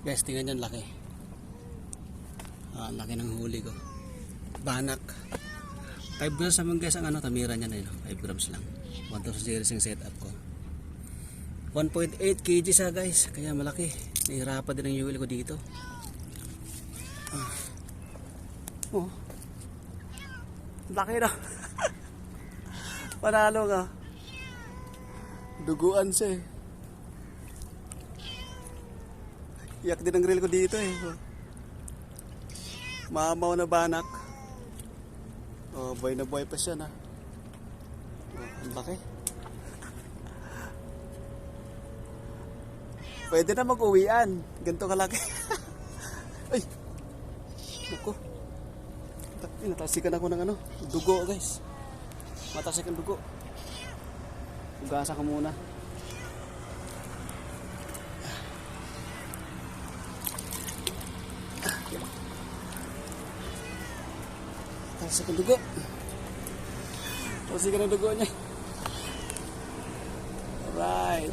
Guys, tingnan yan, laki. Laki ng huli ko. Banak. 5 grams naman guys ang ano, tamira niya na yun. 5 grams lang. 1,000 series yung setup ko. 1.8 kg sa guys. Kaya malaki. Nahirapan din ang huli ko dito. Oh. Laki na. Panalo ka. Duguan siya eh. Iyak din ang grill ko dito eh. Mamaw na banak. Oh, buhay na buhay pa siya na. Oh, ang laki. Pwede na mag-uwian. Ganito kalaki. Ay! Naku. Natasikan ako ng ano, dugo guys. Matasikan dugo. Ugasan ko muna. Natasikan dugo. Natasikan ang dugo niya. Alright.